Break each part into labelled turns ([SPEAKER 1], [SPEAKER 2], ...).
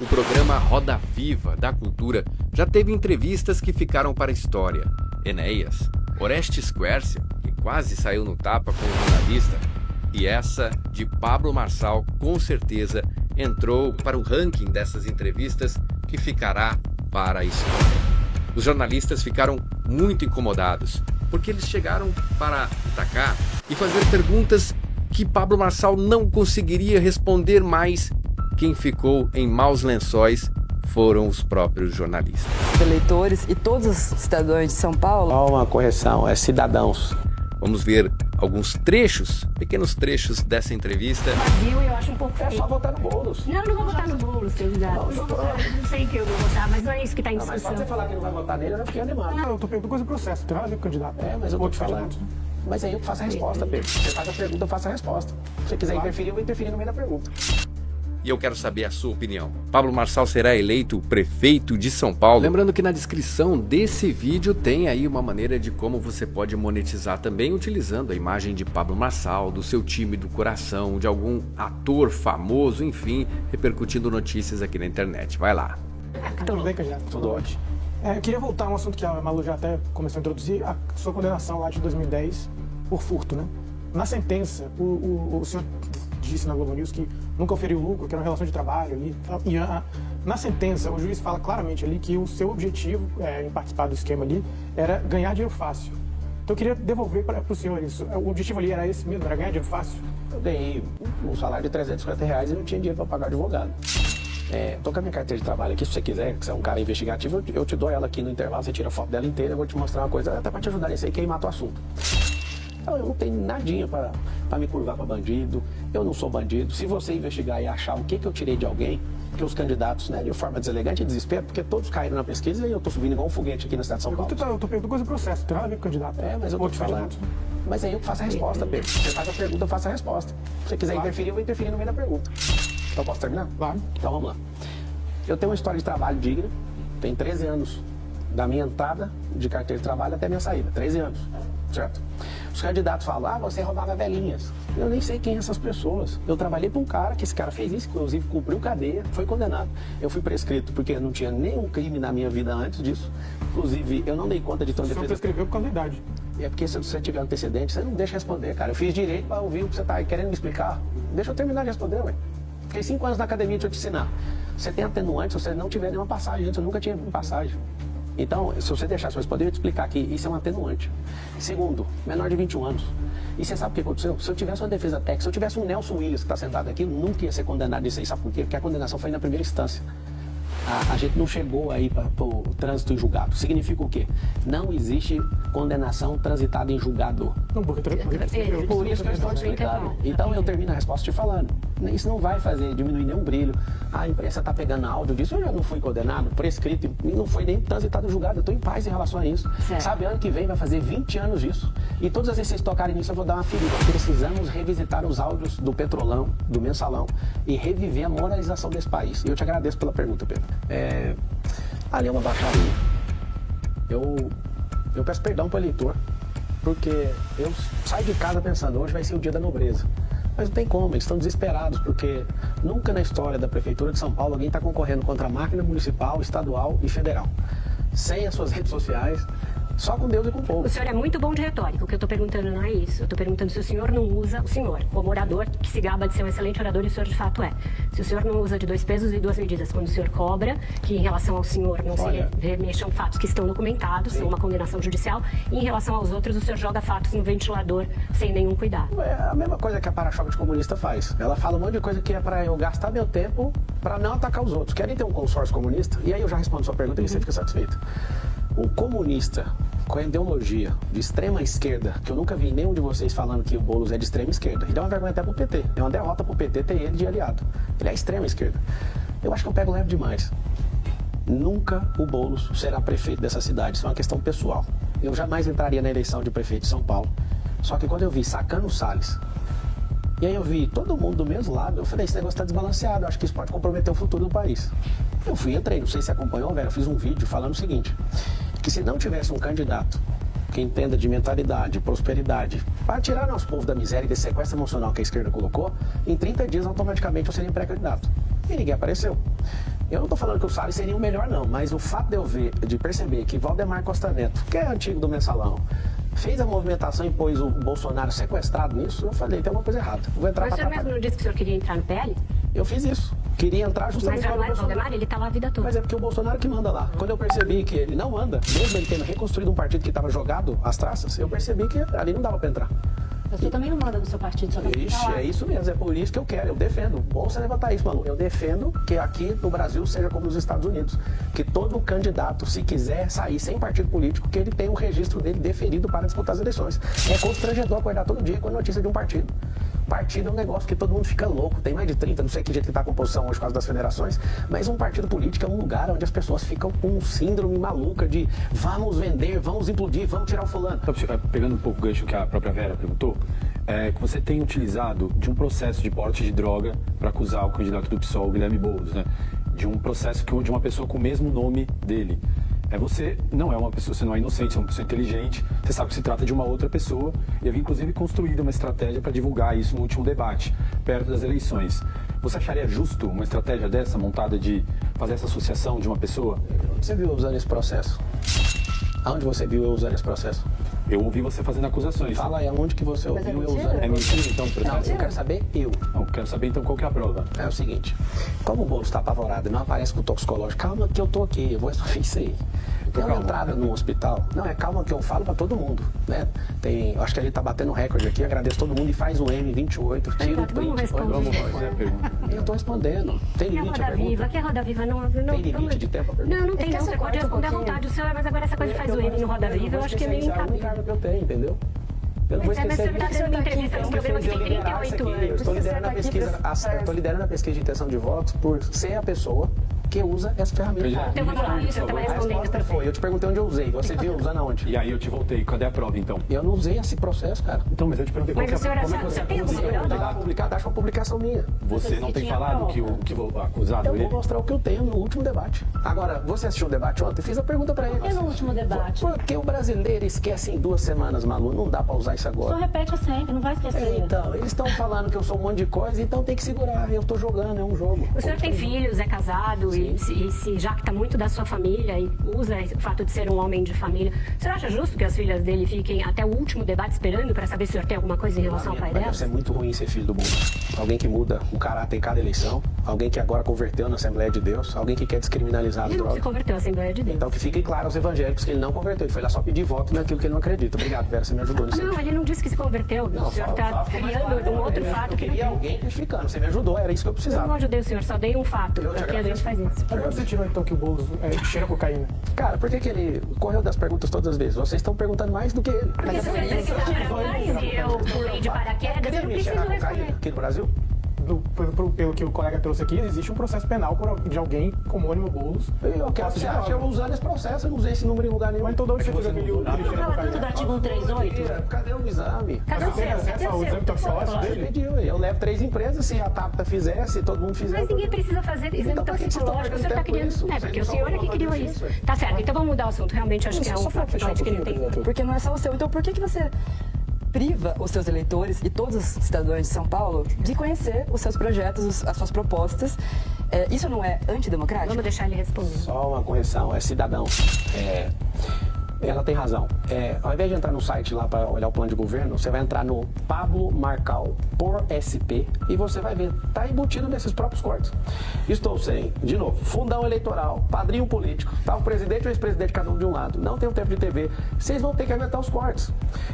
[SPEAKER 1] O programa Roda Viva da Cultura já teve entrevistas que ficaram para a história. Enéas, Orestes Quercia, que quase saiu no tapa com o jornalista, e essa de Pablo Marçal, com certeza entrou para o ranking dessas entrevistas que ficará para a história. Os jornalistas ficaram muito incomodados, porque eles chegaram para atacar e fazer perguntas que Pablo Marçal não conseguiria responder mais. Quem ficou em maus lençóis foram os próprios jornalistas.
[SPEAKER 2] Eleitores e todos os cidadãos de São Paulo.
[SPEAKER 3] Há uma correção, é cidadãos.
[SPEAKER 1] Vamos ver alguns trechos, pequenos trechos dessa entrevista.
[SPEAKER 4] Brasil, eu acho um pouco feio.
[SPEAKER 3] É só votar no Boulos.
[SPEAKER 4] Não, não vou votar no Boulos, candidato. Não sei que eu vou votar, mas não é isso que está em
[SPEAKER 3] Mas
[SPEAKER 4] discussão.
[SPEAKER 3] só você falar que não vai votar nele, eu já fiquei animado.
[SPEAKER 5] Não, eu tô perguntando coisa do processo, tem nada a ver com o candidato.
[SPEAKER 3] É, mas eu vou te falar. Mas aí eu faço a resposta, Pedro. Você faz a pergunta, eu faço a resposta. Se você quiser interferir, eu vou interferir no meio da pergunta.
[SPEAKER 1] E eu quero saber a sua opinião. Pablo Marçal será eleito prefeito de São Paulo? Lembrando que na descrição desse vídeo tem aí uma maneira de como você pode monetizar também utilizando a imagem de Pablo Marçal, do seu time do coração, de algum ator famoso, enfim, repercutindo notícias aqui na internet. Vai lá.
[SPEAKER 5] Tudo bem, candidato?
[SPEAKER 3] Tudo ótimo.
[SPEAKER 5] Eu queria voltar a um assunto que a Malu já até começou a introduzir, a sua condenação lá de 2010 por furto, né? Na sentença, o senhor disse na Globo News que nunca oferiu lucro, que era uma relação de trabalho ali. Na sentença, o juiz fala claramente ali que o seu objetivo em participar do esquema ali era ganhar dinheiro fácil. Então eu queria devolver para o senhor isso. O objetivo ali era esse mesmo, era ganhar dinheiro fácil?
[SPEAKER 3] Eu ganhei um salário de R$350 e não tinha dinheiro para pagar advogado. Tô com a minha carteira de trabalho aqui, se você quiser, que você é um cara investigativo, eu te dou ela aqui no intervalo, você tira a foto dela inteira, eu vou te mostrar uma coisa, até para te ajudar nisso aí, quem mata o assunto. Então, eu não tenho nadinha para me curvar para bandido, eu não sou bandido. Se você investigar e achar o que eu tirei de alguém, que os candidatos, né, de forma deselegante e desespero, porque todos caíram na pesquisa e eu tô subindo igual um foguete aqui na cidade de São Paulo.
[SPEAKER 5] Eu tô perguntando coisa do processo, tem nada a ver com o candidato.
[SPEAKER 3] Mas eu vou te falar. Mas aí eu faço a resposta, Pedro. Você faz a pergunta, eu faço a resposta. Se você quiser interferir, eu vou interferir no meio da pergunta. Então posso terminar?
[SPEAKER 5] Claro.
[SPEAKER 3] Então vamos lá. Eu tenho uma história de trabalho digna, tem 13 anos da minha entrada de carteira de trabalho até a minha saída, 13 anos, certo? Os candidatos falam, você roubava velhinhas. Eu nem sei quem são essas pessoas. Eu trabalhei para um cara, que esse cara fez isso, inclusive cumpriu cadeia, foi condenado. Eu fui prescrito porque não tinha nenhum crime na minha vida antes disso. Inclusive, eu não dei conta de tão
[SPEAKER 5] O senhor
[SPEAKER 3] defesa.
[SPEAKER 5] prescreveu por causa da idade.
[SPEAKER 3] É porque se você tiver antecedente, você não deixa responder, cara. Eu fiz direito para ouvir o que você está querendo me explicar. Deixa eu terminar de responder, ué. Fiquei 5 anos na academia de eu te ensinar. Você tem atenuante se você não tiver nenhuma passagem antes. Eu nunca tinha passagem. Então, se você deixar eu responder, eu te explicar que isso é um atenuante. Segundo, menor de 21 anos. E você sabe o que aconteceu? Se eu tivesse uma defesa técnica, se eu tivesse um Nelson Williams que está sentado aqui, eu nunca ia ser condenado disso aí. Sabe por quê? Porque a condenação foi na primeira instância. A gente não chegou aí para o trânsito em julgado. Significa o quê? Não existe condenação transitada em julgado.
[SPEAKER 5] Não, porque
[SPEAKER 3] Por isso que eu estou te explicando. Então eu termino a resposta te falando. Isso não vai diminuir nenhum brilho. A imprensa está pegando áudio disso. Eu já não fui condenado, prescrito, e não foi nem transitado em julgado. Eu estou em paz em relação a isso.
[SPEAKER 4] Certo.
[SPEAKER 3] Sabe, ano que vem vai fazer 20 anos disso. E todas as vezes que vocês tocarem nisso, eu vou dar uma ferida. Precisamos revisitar os áudios do Petrolão, do Mensalão, e reviver a moralização desse país. E eu te agradeço pela pergunta, Pedro. Ali é uma baixaria. Eu peço perdão para o eleitor, porque eu saio de casa pensando, hoje vai ser o dia da nobreza. Mas não tem como, eles estão desesperados, porque nunca na história da Prefeitura de São Paulo alguém está concorrendo contra a máquina municipal, estadual e federal. Sem as suas redes sociais, só com Deus e com o povo.
[SPEAKER 4] O senhor é muito bom de retórica, o que eu estou perguntando não é isso. Eu estou perguntando se o senhor não usa, o senhor, como orador, que se gaba de ser um excelente orador, e o senhor de fato é. Se o senhor não usa de 2 pesos e 2 medidas, quando o senhor cobra, que em relação ao senhor não se remexam fatos que estão documentados, são uma condenação judicial, e em relação aos outros, o senhor joga fatos no ventilador sem nenhum cuidado.
[SPEAKER 3] É a mesma coisa que a para-choque de comunista faz. Ela fala um monte de coisa que é para eu gastar meu tempo para não atacar os outros. Querem ter um consórcio comunista? E aí eu já respondo sua pergunta e você fica satisfeito. Um comunista com a ideologia de extrema esquerda, que eu nunca vi nenhum de vocês falando que o Boulos é de extrema esquerda. Ele é uma vergonha até pro PT. É uma derrota pro PT ter ele de aliado. Ele é extrema esquerda. Eu acho que eu pego leve demais. Nunca o Boulos será prefeito dessa cidade. Isso é uma questão pessoal. Eu jamais entraria na eleição de prefeito de São Paulo. Só que quando eu vi Sacano Salles, e aí eu vi todo mundo do mesmo lado, eu falei, esse negócio está desbalanceado, eu acho que isso pode comprometer o futuro do país. Eu fui, entrei, não sei se acompanhou, velho, eu fiz um vídeo falando o seguinte, que se não tivesse um candidato que entenda de mentalidade, prosperidade, para tirar nosso povo da miséria e desse sequestro emocional que a esquerda colocou, em 30 dias automaticamente eu seria pré-candidato. E ninguém apareceu. Eu não estou falando que o Salles seria o melhor, não, mas o fato de perceber que Valdemar Costa Neto, que é antigo do Mensalão, fez a movimentação e pôs o Bolsonaro sequestrado nisso, eu falei, tem alguma coisa errada. Vou entrar
[SPEAKER 4] Mas o
[SPEAKER 3] pra
[SPEAKER 4] senhor
[SPEAKER 3] trabalhar.
[SPEAKER 4] mesmo não disse que o senhor queria entrar no PL?
[SPEAKER 3] Eu fiz isso. Queria entrar justamente
[SPEAKER 4] Mas
[SPEAKER 3] por causa do
[SPEAKER 4] agora o
[SPEAKER 3] Bolsonaro.
[SPEAKER 4] Valdemar, ele tá lá a vida toda.
[SPEAKER 3] Mas é porque o Bolsonaro que manda lá. Quando eu percebi que ele não anda, mesmo ele tendo reconstruído um partido que estava jogado às traças, eu percebi que ali não dava para entrar.
[SPEAKER 6] Você também não manda no seu partido, só que
[SPEAKER 3] Ixi, é isso mesmo, é por isso que eu quero, eu defendo. Bom você levantar isso, Manu. Eu defendo que aqui no Brasil seja como nos Estados Unidos. Que todo candidato, se quiser sair sem partido político, que ele tenha o registro dele deferido para disputar as eleições. É constrangedor acordar todo dia com a notícia de um partido. Partido é um negócio que todo mundo fica louco. Tem mais de 30, não sei que jeito que está a composição hoje por causa das federações, mas um partido político é um lugar onde as pessoas ficam com um síndrome maluca de vamos vender, vamos implodir, vamos tirar o fulano.
[SPEAKER 7] Pegando um pouco o gancho que a própria Vera perguntou, que você tem utilizado de um processo de porte de droga para acusar o candidato do PSOL, Guilherme Boulos, né? De um processo de uma pessoa com o mesmo nome dele. Você não é uma pessoa, você não é inocente, você é uma pessoa inteligente, você sabe que se trata de uma outra pessoa, e havia inclusive construído uma estratégia para divulgar isso no último debate, perto das eleições. Você acharia justo uma estratégia dessa, montada de fazer essa associação de uma pessoa?
[SPEAKER 3] Você viu eu usando esse processo? Aonde você viu eu usando esse processo?
[SPEAKER 7] Eu ouvi você fazendo acusações.
[SPEAKER 3] Fala aí, aonde que você
[SPEAKER 2] Mas é
[SPEAKER 3] ouviu eu
[SPEAKER 2] mentira?
[SPEAKER 3] usando?
[SPEAKER 7] É mentira, então, o
[SPEAKER 3] Não,
[SPEAKER 7] processo?
[SPEAKER 3] eu quero saber eu.
[SPEAKER 7] Não, quero saber então qual que é a prova.
[SPEAKER 3] É o seguinte, como o Boulos está apavorado e não aparece com o toxicológico, calma que eu tô aqui, eu vou resolver isso aí. Tem uma
[SPEAKER 7] calmo.
[SPEAKER 3] entrada no hospital, não, é calma que eu falo para todo mundo, né? Acho que a gente tá batendo recorde aqui, agradeço todo mundo e faz o M28, tira o
[SPEAKER 4] Vamos
[SPEAKER 3] print.
[SPEAKER 4] responder.
[SPEAKER 7] Vamos fazer a pergunta.
[SPEAKER 3] Eu tô respondendo. Tem
[SPEAKER 4] Que é
[SPEAKER 3] limite a
[SPEAKER 4] Roda Viva,
[SPEAKER 3] pergunta?
[SPEAKER 4] que é Roda Viva, não...
[SPEAKER 3] Tem limite de tempo a pergunta?
[SPEAKER 4] Não, não tem
[SPEAKER 2] Ele
[SPEAKER 4] não,
[SPEAKER 2] quer
[SPEAKER 4] você pode
[SPEAKER 2] corta um
[SPEAKER 4] responder à
[SPEAKER 2] pouquinho.
[SPEAKER 4] vontade o senhor, mas agora essa coisa de faz o M no Roda Viva, eu acho que é meio
[SPEAKER 3] É o único cargo que eu tenho, entendeu? Eu não vou
[SPEAKER 4] Mas
[SPEAKER 3] esquecer
[SPEAKER 4] você está dando uma entrevista num programa que tem 38
[SPEAKER 3] Eu
[SPEAKER 4] anos.
[SPEAKER 3] estou liderando a
[SPEAKER 2] Você tá aqui
[SPEAKER 3] pesquisa,
[SPEAKER 2] pra-
[SPEAKER 3] eu tô liderando a pesquisa de intenção de votos por ser a pessoa que usa essa ferramenta.
[SPEAKER 4] Então vamos lá, o senhor estava
[SPEAKER 3] A
[SPEAKER 4] respondendo
[SPEAKER 3] resposta
[SPEAKER 4] para
[SPEAKER 3] foi, eu te perguntei onde eu usei, você viu usando aonde?
[SPEAKER 7] E aí eu te voltei, cadê a prova então?
[SPEAKER 3] Eu não usei esse processo, cara.
[SPEAKER 7] Então, mas eu te perguntei
[SPEAKER 4] Mas
[SPEAKER 7] qual
[SPEAKER 4] o senhor
[SPEAKER 7] que é, como é que
[SPEAKER 4] acha-
[SPEAKER 7] você
[SPEAKER 4] você tem
[SPEAKER 7] acusa
[SPEAKER 4] alguma
[SPEAKER 7] o
[SPEAKER 4] prova?
[SPEAKER 3] Tá
[SPEAKER 7] candidato?
[SPEAKER 3] publicado, acho uma publicação minha.
[SPEAKER 7] Você não tem
[SPEAKER 6] tinha
[SPEAKER 7] falado
[SPEAKER 6] prova.
[SPEAKER 7] que o acusado
[SPEAKER 3] Eu
[SPEAKER 7] ele...
[SPEAKER 3] vou mostrar o que eu tenho no último debate. Agora, você assistiu o debate ontem? Fiz a pergunta pra ele.
[SPEAKER 6] E no último debate?
[SPEAKER 3] Porque o brasileiro esquece em 2 semanas, Malu. Não dá pra usar isso
[SPEAKER 6] Só
[SPEAKER 3] agora.
[SPEAKER 6] repete sempre, não vai esquecer.
[SPEAKER 3] Então, eles estão falando que eu sou um monte de coisa, então tem que segurar. Eu tô jogando, é um jogo.
[SPEAKER 4] O senhor tem filhos, é casado e se jacta muito da sua família e usa o fato de ser um homem de família. O senhor acha justo que as filhas dele fiquem até o último debate esperando para saber se o senhor tem alguma coisa em relação ao pai
[SPEAKER 3] Mas
[SPEAKER 4] delas?
[SPEAKER 3] deve ser muito ruim ser filho do Boulos. Alguém que muda o caráter em cada eleição, alguém que agora converteu na Assembleia de Deus, alguém que quer descriminalizar as
[SPEAKER 4] Ele não se
[SPEAKER 3] drogas.
[SPEAKER 4] converteu à Assembleia de Deus.
[SPEAKER 3] Então que fique claro aos evangélicos que ele não converteu. Ele foi lá só pedir voto naquilo que ele não acredita. Obrigado, Vera, você me ajudou nisso.
[SPEAKER 4] Não, ele não disse que se converteu. O senhor está criando um outro fato
[SPEAKER 3] Eu
[SPEAKER 4] que não
[SPEAKER 3] queria
[SPEAKER 4] tem.
[SPEAKER 3] alguém justificando. Você me ajudou, era isso que eu
[SPEAKER 4] Eu não
[SPEAKER 3] precisava.
[SPEAKER 4] ajudei o senhor, só dei um fato.
[SPEAKER 3] Eu te
[SPEAKER 4] Porque a gente
[SPEAKER 3] agradeço.
[SPEAKER 4] faz isso.
[SPEAKER 5] Mas você tirou então que o Boulos cheira cocaína?
[SPEAKER 3] Cara, por que ele correu das perguntas todas as vezes? Vocês estão perguntando mais do que ele.
[SPEAKER 4] Porque se você quiser tirar mais e eu pulei de paraquedas, eu
[SPEAKER 3] Cadê
[SPEAKER 4] não
[SPEAKER 3] me
[SPEAKER 4] preciso
[SPEAKER 3] cheirar cocaína
[SPEAKER 4] responder.
[SPEAKER 3] aqui no Brasil?
[SPEAKER 5] Pelo que o colega trouxe aqui, existe um processo penal de alguém como homônimo Boulos.
[SPEAKER 3] Eu quero que você acha, eu usando esse processo, eu não usei esse número em lugar nenhum.
[SPEAKER 5] Mas então de onde você tirou que ele cheira
[SPEAKER 6] Fala tanto do
[SPEAKER 5] cocaína?
[SPEAKER 6] artigo 138.
[SPEAKER 3] Cadê o exame?
[SPEAKER 4] Cadê o
[SPEAKER 5] Você tem
[SPEAKER 4] seu?
[SPEAKER 5] acesso
[SPEAKER 4] Cadê
[SPEAKER 5] ao
[SPEAKER 4] o
[SPEAKER 5] exame
[SPEAKER 4] seu?
[SPEAKER 5] toxicológico
[SPEAKER 3] Você
[SPEAKER 5] dele?
[SPEAKER 3] pediu, eu levo 3 empresas, se a TAPTA fizer, se todo mundo fizer.
[SPEAKER 4] Mas ninguém precisa fazer exame
[SPEAKER 3] Então, pra que vocês estão
[SPEAKER 4] toxicológico. O senhor está
[SPEAKER 3] perdendo tempo
[SPEAKER 4] querendo.
[SPEAKER 3] com isso?
[SPEAKER 4] É, porque o
[SPEAKER 3] Vocês
[SPEAKER 4] senhor
[SPEAKER 3] não
[SPEAKER 4] é que
[SPEAKER 3] são
[SPEAKER 4] criou
[SPEAKER 3] favor
[SPEAKER 4] isso.
[SPEAKER 3] disso.
[SPEAKER 4] Tá certo, então vamos mudar o assunto. Realmente acho que é
[SPEAKER 3] Só
[SPEAKER 4] um
[SPEAKER 3] pra fechar um
[SPEAKER 4] fato que ele não
[SPEAKER 3] pouquinho,
[SPEAKER 4] tem.
[SPEAKER 2] Porque não é só o seu. Então por que você priva os seus eleitores e todos os cidadãos de São Paulo de conhecer os seus projetos, as suas propostas? Isso não é antidemocrático?
[SPEAKER 4] Vamos deixar ele responder.
[SPEAKER 3] Só uma correção, é cidadão. Ela tem razão. Ao invés de entrar no site lá para olhar o plano de governo, você vai entrar no Pablo Marcal por SP e você vai ver, tá embutido nesses próprios cortes. Estou sem, de novo, fundão eleitoral, padrinho político, tá o presidente e o ex-presidente cada um de um lado, não tem um tempo de TV, vocês vão ter que aguentar os cortes.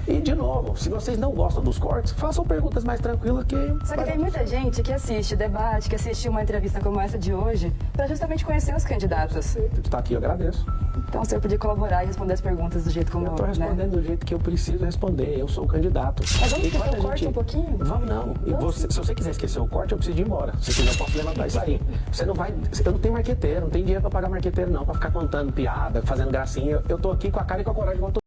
[SPEAKER 3] E, de novo, se vocês não gostam dos cortes, façam perguntas mais tranquilas que...
[SPEAKER 2] Só que tem muita gente que assiste debate, que assiste uma entrevista como essa de hoje, para justamente conhecer os candidatos.
[SPEAKER 3] Tá aqui, eu agradeço.
[SPEAKER 2] Então, o senhor podia colaborar e responder as perguntas do jeito como...
[SPEAKER 3] Eu tô respondendo do jeito que eu preciso responder. Eu sou o candidato.
[SPEAKER 2] Mas vamos
[SPEAKER 3] E
[SPEAKER 2] esquecer
[SPEAKER 3] quando
[SPEAKER 2] o
[SPEAKER 3] a
[SPEAKER 2] corte um pouquinho?
[SPEAKER 3] Vamos não. E você, se você quiser esquecer o corte, eu preciso ir embora. Se quiser, eu posso levantar e sair. Você não vai... Eu não tenho marqueteiro, não tenho dinheiro pra pagar marqueteiro não, pra ficar contando piada, fazendo gracinha. Eu tô aqui com a cara e com a coragem igual todo